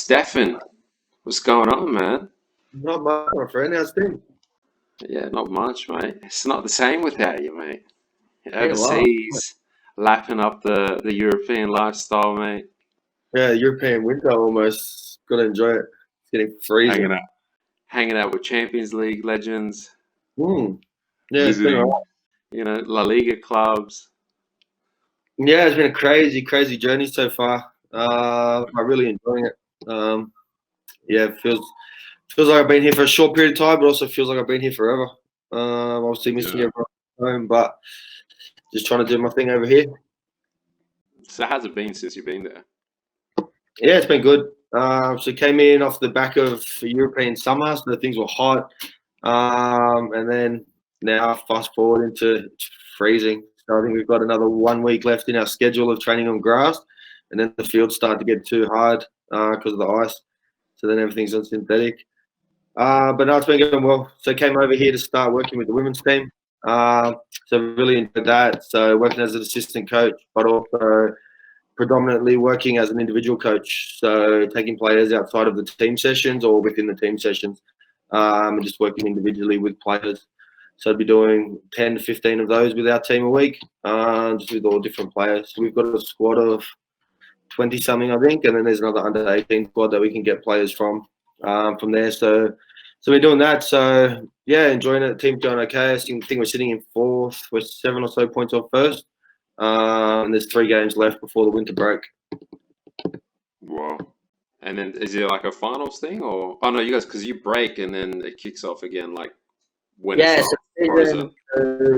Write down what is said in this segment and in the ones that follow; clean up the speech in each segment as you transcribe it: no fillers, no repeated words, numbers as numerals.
Stefan, what's going on, man? Not much, my friend. How's things? Yeah, not much, mate. It's not the same without you, mate. Ain't a lot. Overseas, lapping up the European lifestyle, mate. Yeah, European winter almost. Got to enjoy it. It's getting freezing. Hanging out, hanging out with Champions League legends, Mm. Yeah, it's been visiting, alright. La Liga clubs. Yeah, it's been a crazy, crazy journey so far. I'm really enjoying it. Yeah, it feels like I've been here for a short period of time, but also feels like I've been here forever. Obviously missing Yeah. everyone at home, but just trying to do my thing over here. So how's it been since you've been there? Yeah, it's been good. So came in off the back of a European summer, so things were hot. And then now fast forward into freezing. So I think we've got another 1 week left in our schedule of training on grass, and then the fields start to get too hard because of the ice. So then everything's on synthetic. But no, it's been going well. So I came over here to start working with the women's team. So really enjoyed that. So working as an assistant coach, but also predominantly working as an individual coach. So taking players outside of the team sessions or within the team sessions, and just working individually with players. So I'd be doing 10 to 15 of those with our team a week, just with all different players. So we've got a squad of 20 something, I think, and then there's another under 18 squad that we can get players from there. So we're doing that. So yeah, enjoying it. Team's going okay. I think we're sitting in fourth. We're 7 or so points off first. And there's 3 games left before the winter break. Wow. And then is it like a finals thing, or oh no, you guys because you break and then it kicks off again, like when it's Yeah, off, or is it?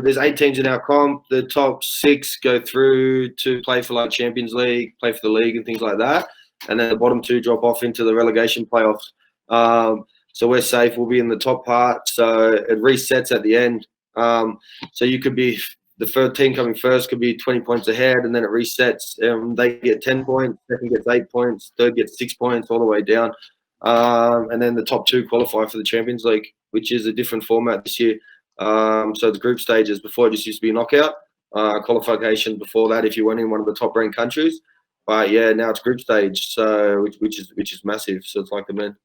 there's 8 teams in our comp. The top 6 go through to play for like Champions League, play for the league and things like that. And then the bottom 2 drop off into the relegation playoffs. So we're safe. We'll be in the top part. So it resets at the end. So you could be the first team coming first could be 20 points ahead, and then it resets. They get 10 points. Second gets 8 points. Third gets 6 points, all the way down. And then the top 2 qualify for the Champions League, which is a different format this year. So the group stages before it just used to be a knockout. Qualification before that if you went in one of the top ranked countries. But yeah, now it's group stage, so which is massive. So it's like the men.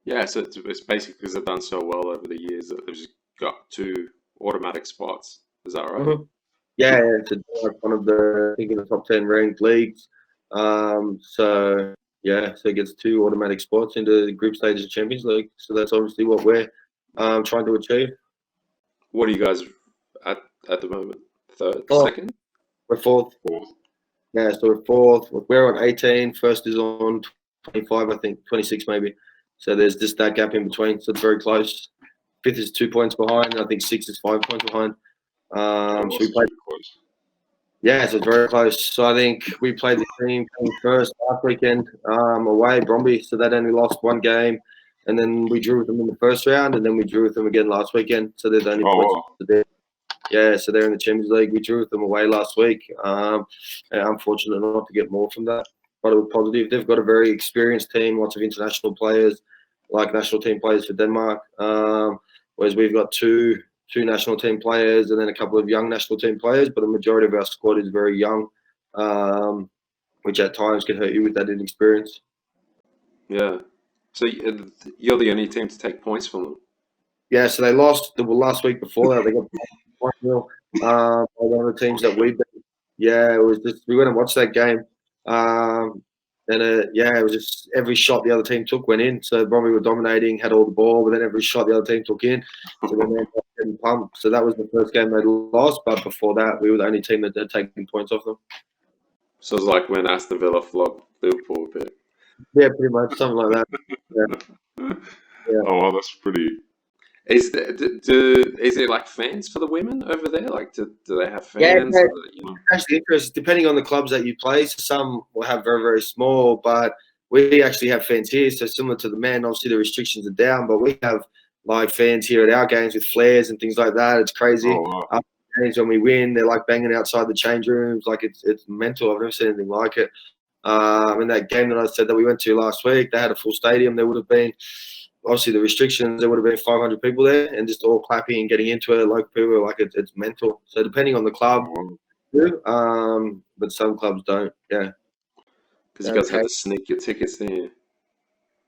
Yeah, so it's basically because they've done so well over the years that they've just got 2 automatic spots. Is that right? Mhm. Yeah, it's one of the I think in the top 10 ranked leagues. So yeah, so it gets 2 automatic spots into the group stages of Champions League. So that's obviously what we're trying to achieve. What are you guys at at the moment? Third, Oh, second, we're fourth. fourth? Yeah, so we're fourth. We're on 18. First is on 25, I think, 26 maybe. So there's just that gap in between. So it's very close. Fifth is 2 points behind. I think sixth is 5 points behind. Oh, So we that's played. pretty close. Yeah, so it's very close. So I think we played the team coming first last weekend away, Bromby. So they'd only lost 1 game. And then we drew with them in the first round. And then we drew with them again last weekend. So there's only Oh, points wow. to do. Yeah, so they're in the Champions League. We drew with them away last week. And I'm fortunate not to get more from that. But it was positive. They've got a very experienced team, lots of international players, like national team players for Denmark. Whereas we've got two national team players and then a couple of young national team players. But the majority of our squad is very young, which at times can hurt you with that inexperience. Yeah. So you're the only team to take points from them. Yeah, so they lost the last week before that. They got 1-0 by one of the teams that we beat. Yeah, it was just we went and watched that game, and yeah, it was just every shot the other team took went in. So Bromley were dominating, had all the ball, but then every shot the other team took in. So then they ended up getting pumped. So that was the first game they lost, but before that, we were the only team that had taken points off them. So it's like when Aston Villa flogged Liverpool a bit. Yeah, pretty much something like that. Yeah. Oh, well, that's pretty. Is it like fans for the women over there? Like, do they have Yeah, fans? no, You know? actually interesting. Depending on the clubs that you play, so some will have very, very small, but we actually have fans here. So similar to the men, obviously the restrictions are down, but we have like fans here at our games with flares and things like that. It's crazy. Oh, wow. After games when we win, they're like banging outside the change rooms. Like it's mental. I've never seen anything like it. In that game that I said that we went to last week, they had a full stadium. There would have been obviously the restrictions. There would have been 500 people there, and just all clapping and getting into it. Local people, like it's mental. So depending on the club, Oh, do, but some clubs don't. Yeah. because you guys had to sneak your tickets, didn't you?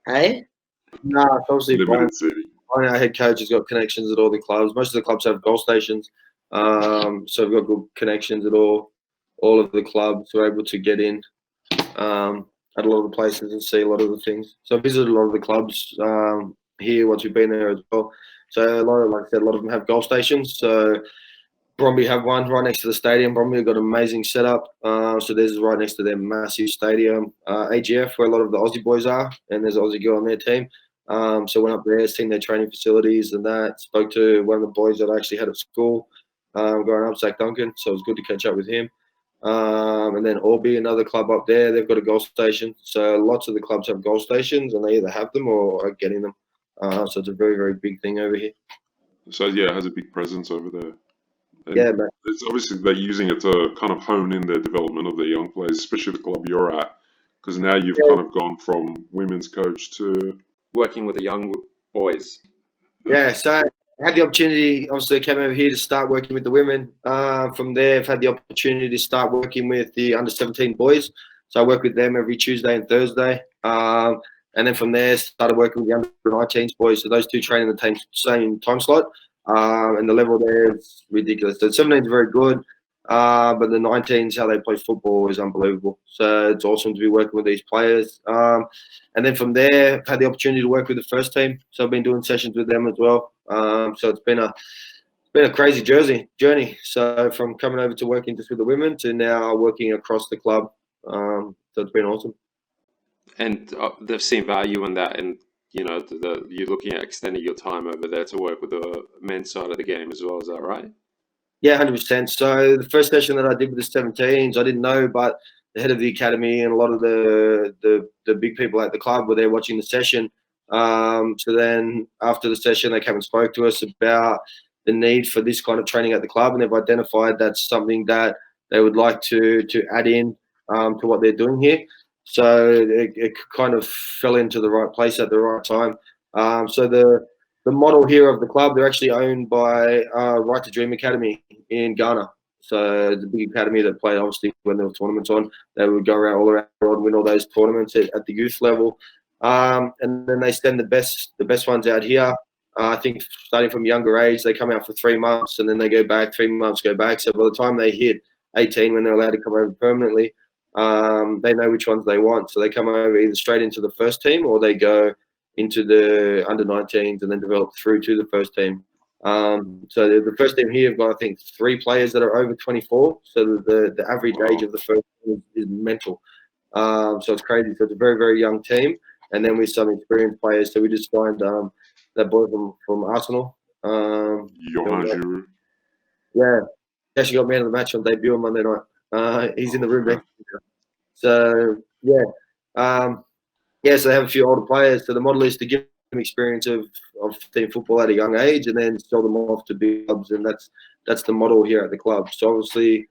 Hey? No, it's obviously Brian. Limited City. Our head coach has got connections at all the clubs. Most of the clubs have goal stations, so we've got good connections at all of the clubs. We're able to get in at a lot of the places and see a lot of the things. So I visited a lot of the clubs here once we've been there as well. So a lot of, like I said, a lot of them have goal stations. So Bromby have one right next to the stadium. Bromby have got an amazing setup. So there's right next to their massive stadium. AGF, where a lot of the Aussie boys are, and there's an Aussie girl on their team. So went up there, seen their training facilities and that. Spoke to one of the boys that I actually had at school growing up, Zach Duncan. So it was good to catch up with him. And then Orby, another club up there, they've got a goal station. So lots of the clubs have goal stations, and they either have them or are getting them. So it's a very, very big thing over here. So yeah, it has a big presence over there. And Yeah, man. it's obviously they're using it to kind of hone in their development of their young players, especially the club you're at, because now you've Yeah. kind of gone from women's coach to Working with the young boys. Yeah, so I had the opportunity, obviously, I came over here to start working with the women. From there, I've had the opportunity to start working with the under-17 boys. So I work with them every Tuesday and Thursday. And then from there, started working with the under-19 boys. So those two train in the same time slot. And the level there is ridiculous. The 17 is very good, but the 19s, how they play football is unbelievable. So it's awesome to be working with these players. And then from there, I've had the opportunity to work with the first team. So I've been doing sessions with them as well. So it's been a crazy journey. So from coming over to working just with the women to now working across the club. So it's been awesome. And they've seen value in that, and you know, you're looking at extending your time over there to work with the men's side of the game as well. Is that right? Yeah, 100%. So the first session that I did with the 17s, I didn't know, but the head of the academy and a lot of the big people at the club were there watching the session. So then after the session, they came and spoke to us about the need for this kind of training at the club, and they've identified that's something that they would like to add in to what they're doing here. So it kind of fell into the right place at the right time. So the model here of the club, they're actually owned by Right to Dream Academy in Ghana. So the big academy that played, obviously, when there were tournaments on, they would go all around the world, win all those tournaments at the youth level. And then they send the best ones out here. I think starting from younger age, they come out for 3 months and then they go back, 3 months, go back. So by the time they hit 18, when they're allowed to come over permanently, they know which ones they want. So they come over either straight into the first team or they go into the under-19s and then develop through to the first team. So the first team here have got, I think, 3 players that are over 24. So the average age of the first team is mental. So it's crazy. So it's a very, very young team. And then with some experienced players. So we just signed that boy from Arsenal. Johan Giroud. Yeah. He actually got man of the match on debut on Monday night. He's in the room next to me. So, yeah. So they have a few older players. So the model is to give them experience of team football at a young age and then sell them off to big clubs. And that's the model here at the club. So obviously,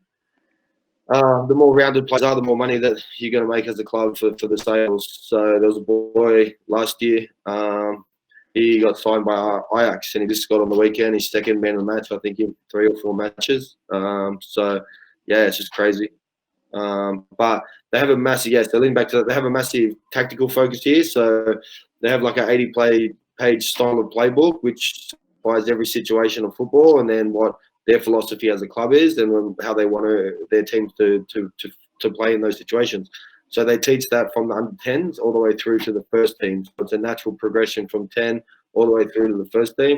the more rounded players are, the more money that you're going to make as a club for the sales. So there was a boy last year. He got signed by Ajax and he just got on the weekend. He's second man of the match, I think, in 3 or 4 matches. So, yeah, it's just crazy. But they have a massive, so lean back to that, they have a massive tactical focus here. So they have like an 80-page style of playbook, which applies every situation of football, and then what their philosophy as a club is, and how they want their teams to play in those situations. So they teach that from the under-10s all the way through to the first team. So it's a natural progression from 10 all the way through to the first team,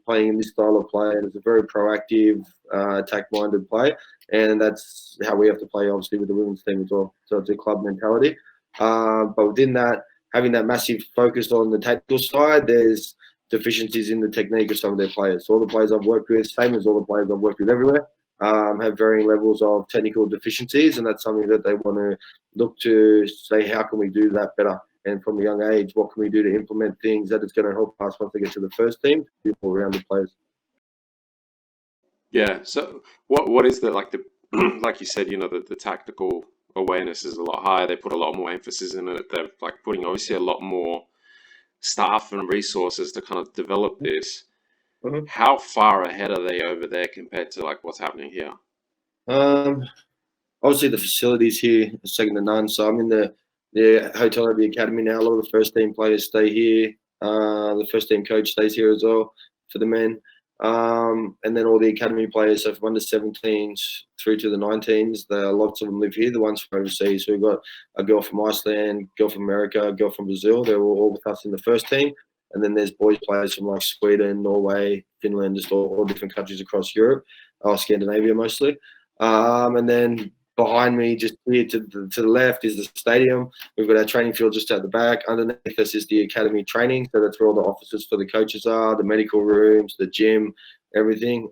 playing in this style of play. And it's a very proactive, attack-minded play. And that's how we have to play, obviously, with the women's team as well. So it's a club mentality. But within that, having that massive focus on the tactical side, there's deficiencies in the technique of some of their players. So all the players I've worked with, same as all the players I've worked with everywhere, have varying levels of technical deficiencies, and that's something that they want to look to say, how can we do that better? And from a young age, what can we do to implement things that is going to help us once they get to the first team, people around the players. Yeah. So what is the like you said, you know, the tactical awareness is a lot higher. They put a lot more emphasis in it. They're like putting obviously a lot more staff and resources to kind of develop this. Mhm. How far ahead are they over there compared to like what's happening here? Obviously the facilities here are second to none. So I'm in the hotel at the academy now. A lot of the first team players stay here. The first team coach stays here as well for the men. And then all the academy players, so from under 17s through to the 19s, lots of them live here. The ones from overseas, so we've got a girl from Iceland, girl from America, a girl from Brazil. They're all with us in the first team. And then there's boys players from like Sweden, Norway, Finland, just all different countries across Europe, Scandinavia mostly. And then behind me, just here to the left, is the stadium. We've got our training field just at the back. Underneath us is the academy training. So that's where all the offices for the coaches are, the medical rooms, the gym, everything.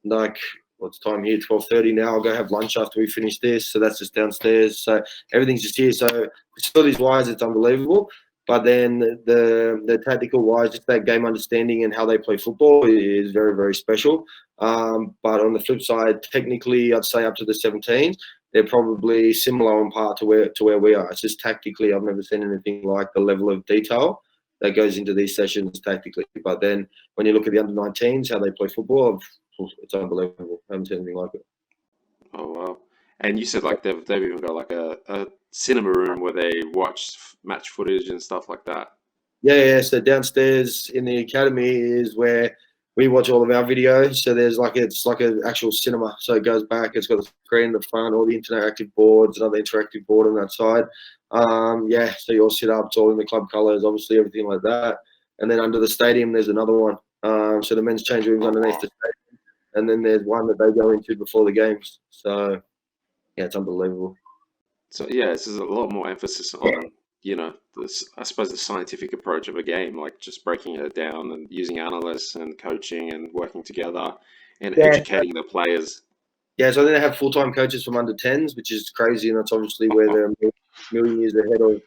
Like, what's the time here? 12:30 now. I'll go have lunch after we finish this. So that's just downstairs. So everything's just here. So facilities-wise, it's unbelievable. But then the tactical-wise, just that game understanding and how they play football is very, very special. But on the flip side, technically, I'd say up to the 17s, they're probably similar on par to where we are. It's just tactically, I've never seen anything like the level of detail that goes into these sessions tactically. But then when you look at the under 19s, how they play football, it's unbelievable. I haven't seen anything like it. Oh wow! And you said like they've even got like a cinema room where they watch match footage and stuff like that. Yeah. So downstairs in the academy is where we watch all of our videos. So it's like an actual cinema. So it goes back. It's got the screen in the front, all the interactive boards, another interactive board on that side. So you all sit up. It's all in the club colours, obviously everything like that. And then under the stadium, there's another one. So the men's change room's underneath the stadium, and then there's one that they go into before the games. So yeah, it's unbelievable. So yeah, there's a lot more emphasis on I suppose the scientific approach of a game, like just breaking it down and using analysts and coaching and working together and educating the players. Yeah, so I think they have full-time coaches from under 10s, which is crazy, and that's obviously where they're a million years ahead of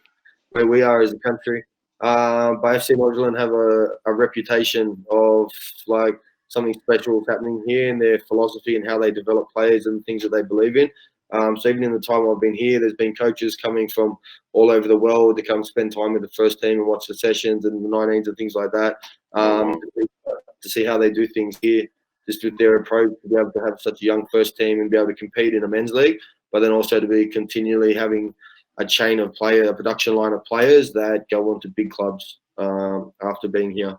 where we are as a country. But FC Northern have a reputation of like something special happening here in their philosophy and how they develop players and things that they believe in. So even in the time I've been here, there's been coaches coming from all over the world to come spend time with the first team and watch the sessions and the 19s and things like that, to see how they do things here, just with their approach to be able to have such a young first team and be able to compete in a men's league, but then also to be continually having a chain of a production line of players that go on to big clubs after being here.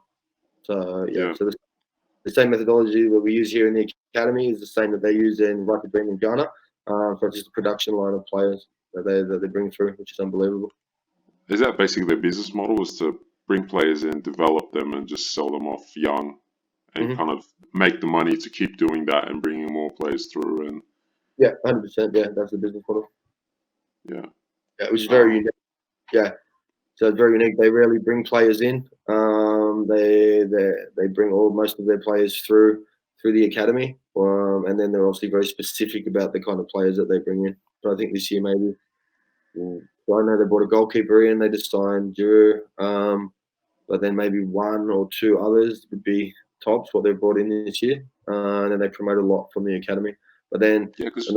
So so the same methodology that we use here in the academy is the same that they use in Rugby Dream in Ghana. So it's just a production line of players that they bring through, which is unbelievable. Is that basically their business model, is to bring players in, develop them, and just sell them off young and kind of make the money to keep doing that and bringing more players through? And 100%. Yeah, that's the business model. Yeah, which is very unique. Yeah, so it's very unique. They rarely bring players in. They bring most of their players through the academy, and then they're obviously very specific about the kind of players that they bring in. So I think this year maybe, I know they brought a goalkeeper in. They just signed Drew, but then maybe one or two others would be tops what they've brought in this year, and then they promote a lot from the academy. But then because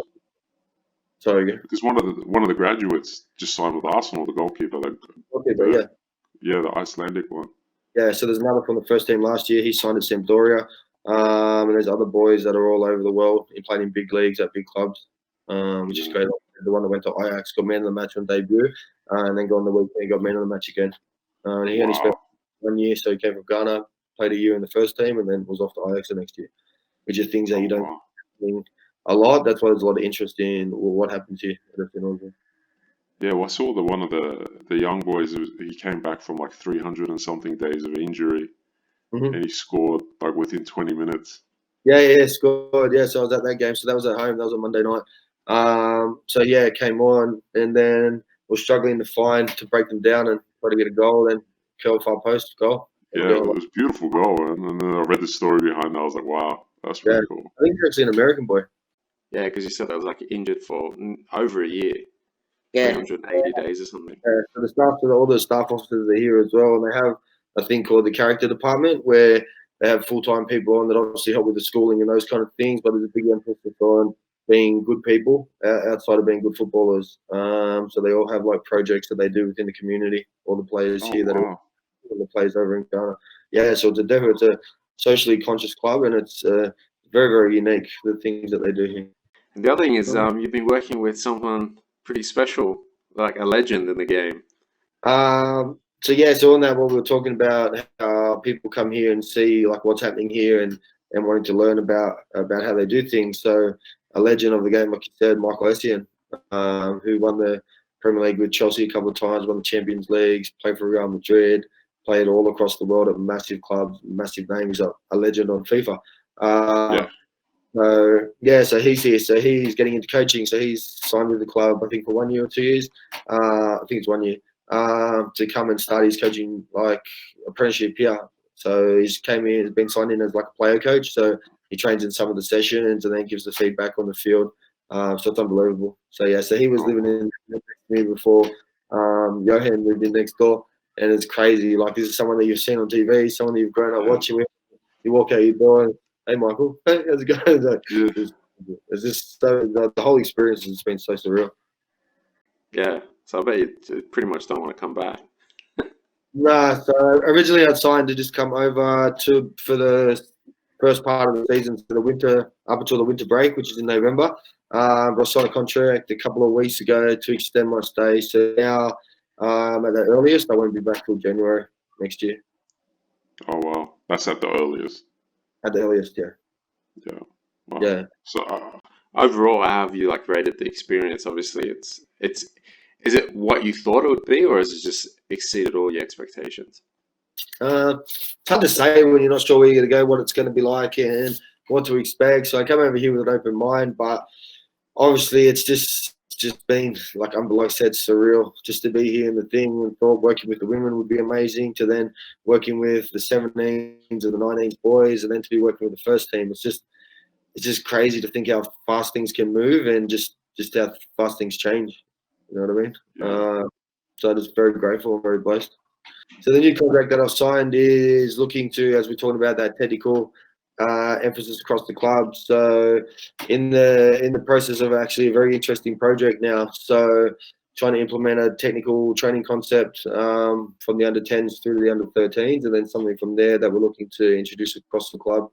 one of the graduates just signed with Arsenal, the goalkeeper. The Icelandic one. Yeah, so there's another from the first team last year. He signed at Sampdoria. And there's other boys that are all over the world. He played in big leagues at big clubs, which is great. The one that went to Ajax got man of the match on debut, and then got on the weekend got man of the match again. And he only spent 1 year, so he came from Ghana, played a year in the first team, and then was off to Ajax the next year, which is things that you don't think a lot. That's why there's a lot of interest in what happens here at FC Northern. Yeah, well, I saw one of the young boys. He came back from like 300 and something days of injury. And he scored like within 20 minutes. Yeah, scored. Yeah, so I was at that game. So that was at home. That was on Monday night. So yeah, it came on, and then was struggling to break them down and try to get a goal, and curl far post goal. Yeah, it was a beautiful goal, and then I read the story behind it. I was like, wow, that's really cool. I think he's actually an American boy. Yeah, because you said that was like injured for over a year. Yeah, 380 days or something. So all the staff officers are here as well, and they have a thing called the character department where they have full-time people on that obviously help with the schooling and those kind of things, but there's a big emphasis on being good people outside of being good footballers. So they all have like projects that they do within the community, all the players here that are the players over in Ghana. Yeah, so it's a socially conscious club, and it's very, very unique, the things that they do here. And the other thing is you've been working with someone pretty special like a legend in the game. So on that, what we were talking about, how people come here and see like what's happening here and wanting to learn about how they do things. So a legend of the game, like you said, Michael Essien, who won the Premier League with Chelsea a couple of times, won the Champions Leagues, played for Real Madrid, played all across the world at massive clubs, massive names, a legend on FIFA. Yeah. So he's here. So he's getting into coaching. So he's signed with the club, I think, for 1 year or 2 years. I think it's 1 year. To come and start his coaching like apprenticeship here. So he's came in, has been signed in as like a player coach. So he trains in some of the sessions and then gives the feedback on the field. So it's unbelievable. So yeah, so he was living in next to me before Johan moved in next door, and it's crazy. Like this is someone that you've seen on TV, someone that you've grown up watching with. You walk out your door and, hey Michael, hey, how's it going? It's like, it's just the whole experience has been so surreal. Yeah, so I bet you pretty much don't want to come back. Nah, so originally I'd signed to just come over for the first part of the season, for the winter, up until the winter break, which is in November. But I signed a contract a couple of weeks ago to extend my stay. So now, at the earliest, I won't be back till January next year. Oh wow, that's at the earliest. At the earliest, yeah. Yeah. Wow. Yeah. So Overall, how have you like rated the experience? Obviously, it's is it what you thought it would be, or has it just exceeded all your expectations? It's hard to say when you're not sure where you're going to go, what it's going to be like, and what to expect. So I come over here with an open mind, but obviously it's just been like I said, surreal just to be here in the thing. And thought working with the women would be amazing, to then working with the 17s and the 19s boys, and then to be working with the first team. It's just crazy to think how fast things can move and just how fast things change. You know what I mean? Yeah. So I'm just very grateful and very blessed. So the new contract that I've signed is looking to, as we're talking about, that technical emphasis across the club. So in the process of actually a very interesting project now. So trying to implement a technical training concept from the under 10s through to the under 13s, and then something from there that we're looking to introduce across the club.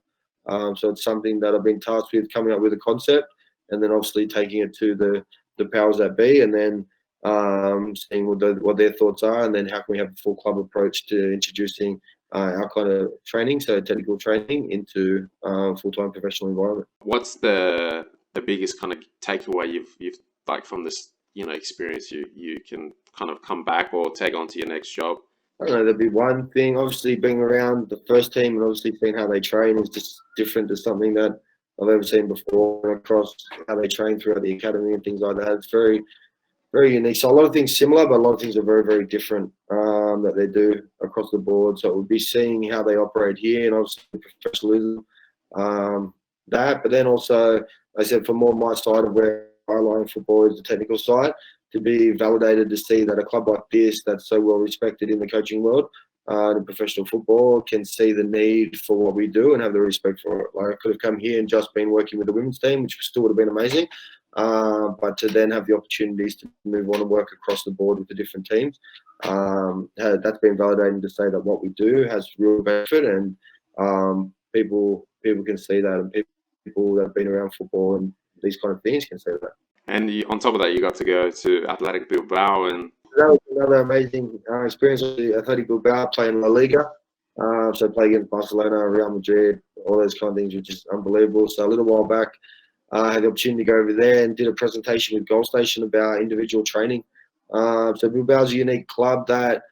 So it's something that I've been tasked with coming up with a concept, and then obviously taking it to the powers that be, and then seeing what their thoughts are, and then how can we have a full club approach to introducing our kind of training, so technical training, into full-time professional environment. What's the biggest kind of takeaway you've like from this experience you can kind of come back or take on to your next job? I don't know, there'd be one thing. Obviously, being around the first team and obviously seeing how they train is just different to something that I've ever seen before, across how they train throughout the academy and things like that. It's very, very unique. So a lot of things similar, but a lot of things are very, very different that they do across the board. So it would be seeing how they operate here, and obviously professionalism, but then also, I said, for more my side of where I line football is the technical side, to be validated to see that a club like this, that's so well respected in the coaching world, in professional football, can see the need for what we do and have the respect for it. Like I could have come here and just been working with the women's team, which still would have been amazing. But to then have the opportunities to move on and work across the board with the different teams, that's been validating to say that what we do has real benefit, and people can see that, and people that have been around football and these kind of things can see that. And on top of that, you got to go to Athletic Bilbao, and that was another amazing experience with Athletic Bilbao, playing La Liga. So play against Barcelona, Real Madrid, all those kind of things, which is unbelievable. So a little while back, I had the opportunity to go over there and did a presentation with Goal Station about individual training. So Bilbao's a unique club that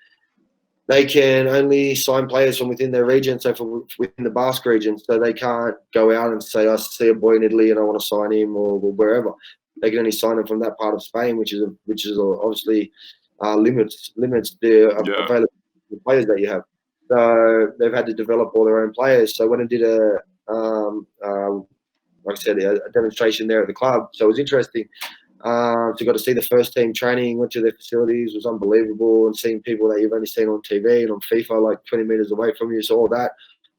they can only sign players from within their region, so from within the Basque region. So they can't go out and say, I see a boy in Italy and I want to sign him, or wherever. They can only sign him from that part of Spain, which is obviously limits the available players that you have. So they've had to develop all their own players. So when I did like I said, a demonstration there at the club, so it was interesting. So got to see the first team training, went to their facilities, was unbelievable, and seeing people that you've only seen on TV and on FIFA like 20 meters away from you. So all that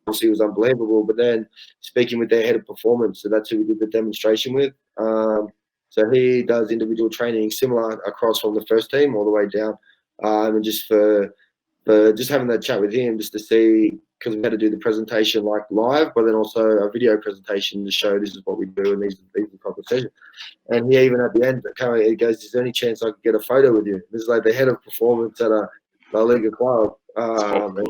obviously was unbelievable. But then speaking with their head of performance, so that's who we did the demonstration with. So he does individual training similar across from the first team all the way down, and just for just having that chat with him, just to see because we had to do the presentation like live, but then also a video presentation to show this is what we do and these are the type of sessions. And he even at the end, he goes, "Is there any chance I could get a photo with you?" This is like the head of performance at a La Liga club, and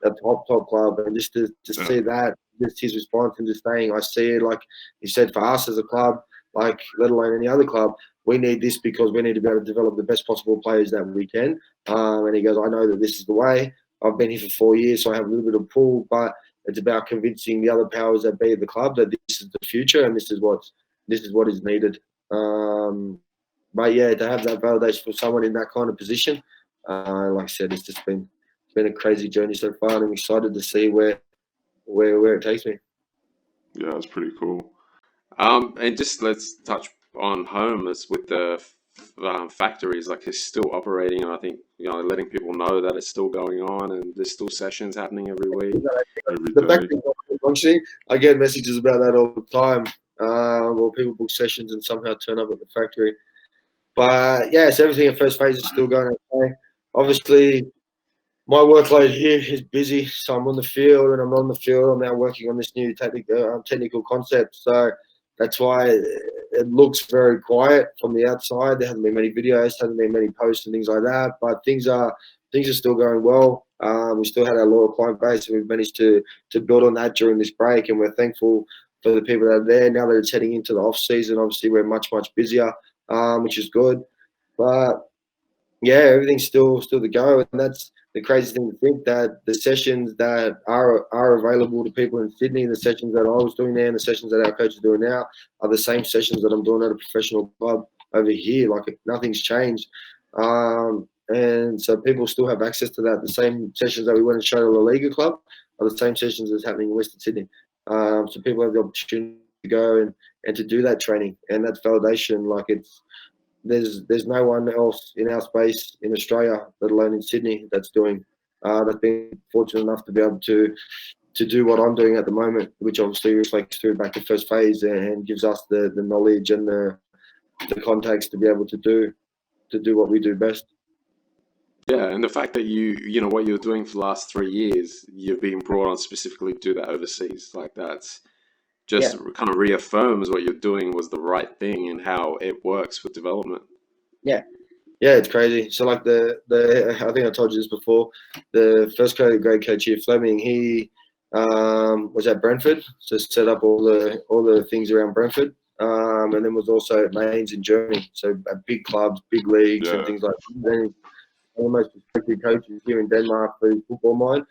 a top club, and just to see that, just his response and just saying, "I see it." Like he said, for us as a club, like let alone any other club, we need this because we need to be able to develop the best possible players that we can. And he goes, "I know that this is the way. I've been here for 4 years, so I have a little bit of pull, but it's about convincing the other powers that be at the club that this is the future and this is what is needed." But yeah, to have that validation from someone in that kind of position, like I said, it's just been a crazy journey so far, and I'm excited to see where it takes me. Yeah, that's pretty cool. And just let's touch on home as with the factories, like it's still operating, and I think letting people know that it's still going on and there's still sessions happening every week. The factory functioning, I get messages about that all the time. Well, people book sessions and somehow turn up at the factory. But yes, everything at First Phase is still going okay. Obviously, my workload here is busy, so I'm on the field, and I'm on the field. I'm now working on this new technical concept, so that's why it looks very quiet from the outside. There hasn't been many videos, hasn't been many posts and things like that, but things are still going well. We still had our loyal client base, and we've managed to build on that during this break, and we're thankful for the people that are there. Now that it's heading into the off season, obviously we're much busier, which is good. But yeah, everything's still to go, and that's the crazy thing to think, that the sessions that are available to people in Sydney, the sessions that I was doing there and the sessions that our coach is doing now are the same sessions that I'm doing at a professional club over here. Like nothing's changed. And so people still have access to that. The same sessions that we went and showed at La Liga club are the same sessions that's happening in Western Sydney. So people have the opportunity to go and to do that training, and that's validation. Like there's no one else in our space in Australia, let alone in Sydney, that's been fortunate enough to be able to do what I'm doing at the moment, which obviously reflects through back to First Phase and gives us the knowledge and the contacts to be able to do what we do best. Yeah, and the fact that you know what you're doing for the last 3 years, you've been brought on specifically to do that overseas, like that's just kind of reaffirms what you're doing was the right thing and how it works with development. Yeah, it's crazy. So like the I think I told you this before. The first grade coach here, Fleming, he was at Brentford, so set up all the things around Brentford, and then was also at Mainz in Germany, so at big clubs, big leagues, and things like that. And one of the most respected coaches here in Denmark for his football mind.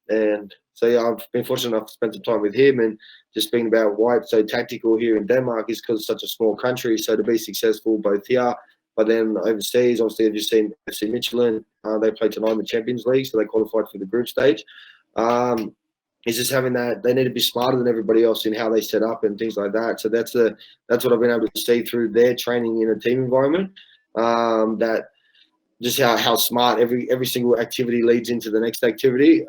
And so yeah, I've been fortunate enough to spend some time with him, and just speaking about why it's so tactical here in Denmark is because it's such a small country. So to be successful both here, but then overseas, obviously I've just seen FC Michelin. They played tonight in the Champions League, so they qualified for the group stage. It's just having that they need to be smarter than everybody else in how they set up and things like that. So that's what I've been able to see through their training in a team environment. That just how smart every single activity leads into the next activity,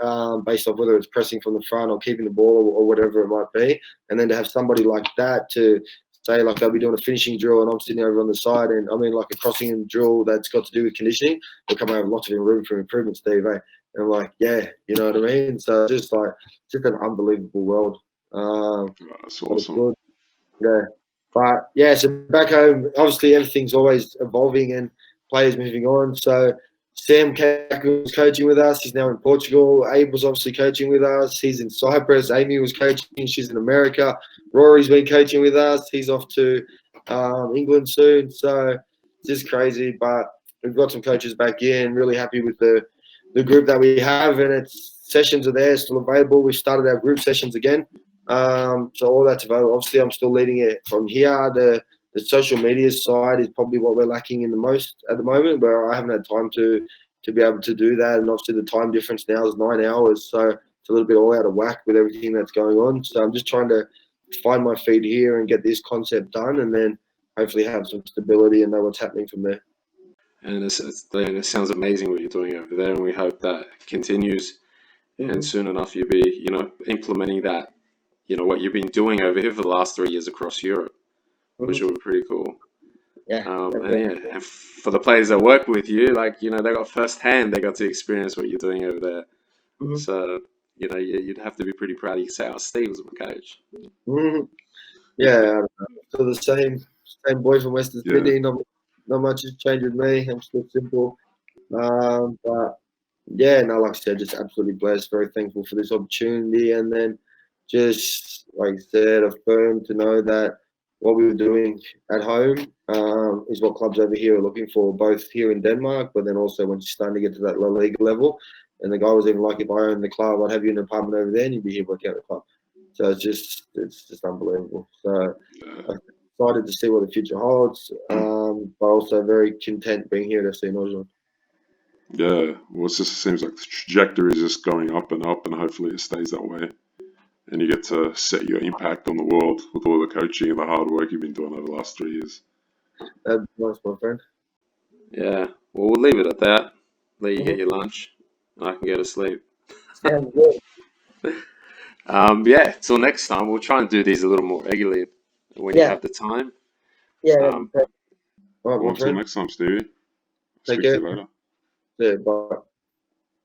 based off whether it's pressing from the front or keeping the ball or whatever it might be. And then to have somebody like that to say, like, they'll be doing a finishing drill and I'm sitting over on the side, and I mean, like a crossing drill that's got to do with conditioning, they'll come out with lots of room for improvement, Steve. And I'm like, yeah, you know what I mean? So just an unbelievable world. That's awesome. Yeah. But yeah, so back home, obviously everything's always evolving and players moving on. So Sam Kaku was coaching with us. He's now in Portugal. Abe was obviously coaching with us. He's in Cyprus. Amy was coaching. She's in America. Rory's been coaching with us. He's off to England soon. So it's just crazy. But we've got some coaches back in. Really happy with the group that we have, and its sessions are there, still available. We've started our group sessions again. So all that's available. Obviously, I'm still leading it from here. The social media side is probably what we're lacking in the most at the moment, where I haven't had time to be able to do that. And obviously the time difference now is 9 hours. So it's a little bit all out of whack with everything that's going on. So I'm just trying to find my feet here and get this concept done, and then hopefully have some stability and know what's happening from there. And it sounds amazing what you're doing over there, and we hope that continues. And soon enough, you'll be, implementing that, what you've been doing over here for the last 3 years across Europe, which will be pretty cool. Yeah. And for the players that work with you, they got firsthand, they got to experience what you're doing over there, Mhm. So you'd have to be pretty proud of yourself. Steve was my coach. Mhm. Yeah, I don't know. So the same boy from Western Yeah. Sydney. Not much has changed with me. I'm still simple. But yeah, no, like I said, just absolutely blessed. Very thankful for this opportunity, and then just like I said, affirmed to know that what we were doing at home is what clubs over here are looking for, both here in Denmark, but then also when you're starting to get to that La Liga level. And the guy was even like, if I owned the club, I'd have you in an apartment over there, and you'd be here working at the club. So it's just unbelievable. So Yeah. I'm excited to see what the future holds, but also very content being here to see Northern. Yeah, well, it just seems like the trajectory is just going up, and hopefully it stays that way. And you get to set your impact on the world with all the coaching and the hard work you've been doing over the last 3 years. That's nice, my friend. Yeah. Well, we'll leave it at that. Let you get Mhm. your lunch, and I can go to sleep. Sounds good. Yeah. Till next time, we'll try and do these a little more regularly when you Yeah, have the time. yeah, that'd be Um, perfect. All right, Well, my until friend. next time, Stevie. Take Speak to care. you later. Yeah, bye.